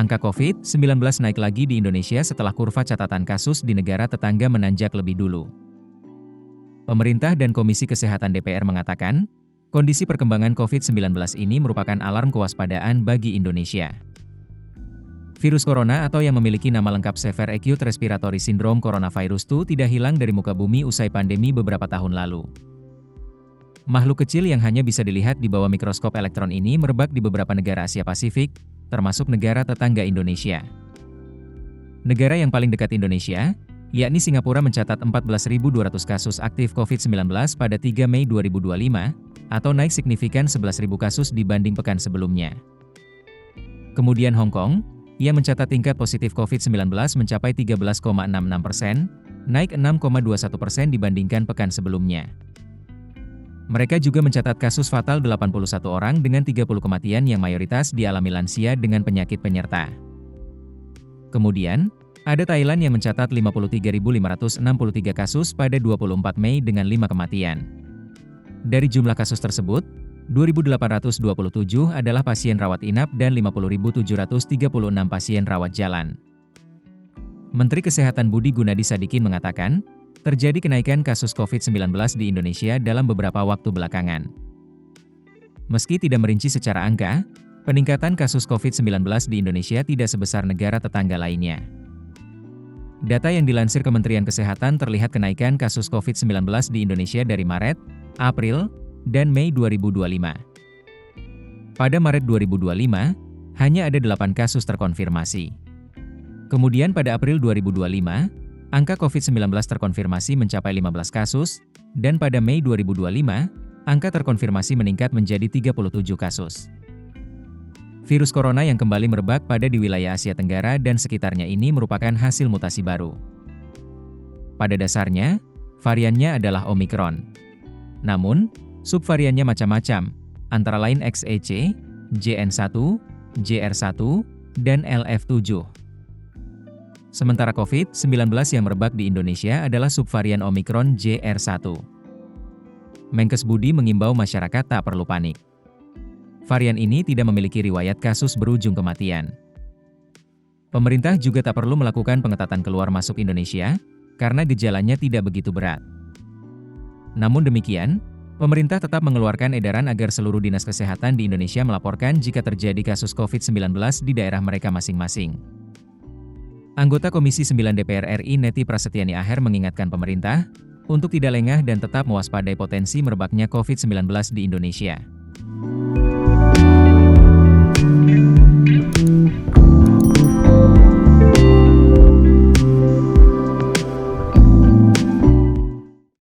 Angka COVID-19 naik lagi di Indonesia setelah kurva catatan kasus di negara tetangga menanjak lebih dulu. Pemerintah dan Komisi Kesehatan DPR mengatakan, kondisi perkembangan COVID-19 ini merupakan alarm kewaspadaan bagi Indonesia. Virus corona atau yang memiliki nama lengkap Severe Acute Respiratory Syndrome Coronavirus 2 tidak hilang dari muka bumi usai pandemi beberapa tahun lalu. Makhluk kecil yang hanya bisa dilihat di bawah mikroskop elektron ini merebak di beberapa negara Asia Pasifik, termasuk negara tetangga Indonesia. Negara yang paling dekat Indonesia, yakni Singapura mencatat 14.200 kasus aktif COVID-19 pada 3 Mei 2025, atau naik signifikan 11.000 kasus dibanding pekan sebelumnya. Kemudian Hong Kong, ia mencatat tingkat positif COVID-19 mencapai 13,66%, naik 6,21% dibandingkan pekan sebelumnya. Mereka juga mencatat kasus fatal 81 orang dengan 30 kematian yang mayoritas dialami lansia dengan penyakit penyerta. Kemudian, ada Thailand yang mencatat 53.563 kasus pada 24 Mei dengan 5 kematian. Dari jumlah kasus tersebut, 2.827 adalah pasien rawat inap dan 50.736 pasien rawat jalan. Menteri Kesehatan Budi Gunadi Sadikin mengatakan, terjadi kenaikan kasus COVID-19 di Indonesia dalam beberapa waktu belakangan. Meski tidak merinci secara angka, peningkatan kasus COVID-19 di Indonesia tidak sebesar negara tetangga lainnya. Data yang dilansir Kementerian Kesehatan terlihat kenaikan kasus COVID-19 di Indonesia dari Maret, April, dan Mei 2025. Pada Maret 2025, hanya ada 8 kasus terkonfirmasi. Kemudian pada April 2025, angka COVID-19 terkonfirmasi mencapai 15 kasus, dan pada Mei 2025, angka terkonfirmasi meningkat menjadi 37 kasus. Virus corona yang kembali merebak pada di wilayah Asia Tenggara dan sekitarnya ini merupakan hasil mutasi baru. Pada dasarnya, variannya adalah Omicron. Namun, subvariannya macam-macam, antara lain XEC, JN1, JR1, dan LF7. Sementara COVID-19 yang merebak di Indonesia adalah subvarian Omicron JR1. Menkes Budi mengimbau masyarakat tak perlu panik. Varian ini tidak memiliki riwayat kasus berujung kematian. Pemerintah juga tak perlu melakukan pengetatan keluar masuk Indonesia, karena gejalanya tidak begitu berat. Namun demikian, pemerintah tetap mengeluarkan edaran agar seluruh dinas kesehatan di Indonesia melaporkan jika terjadi kasus COVID-19 di daerah mereka masing-masing. Anggota Komisi 9 DPR RI Neti Prasetyani Aher mengingatkan pemerintah untuk tidak lengah dan tetap mewaspadai potensi merebaknya COVID-19 di Indonesia.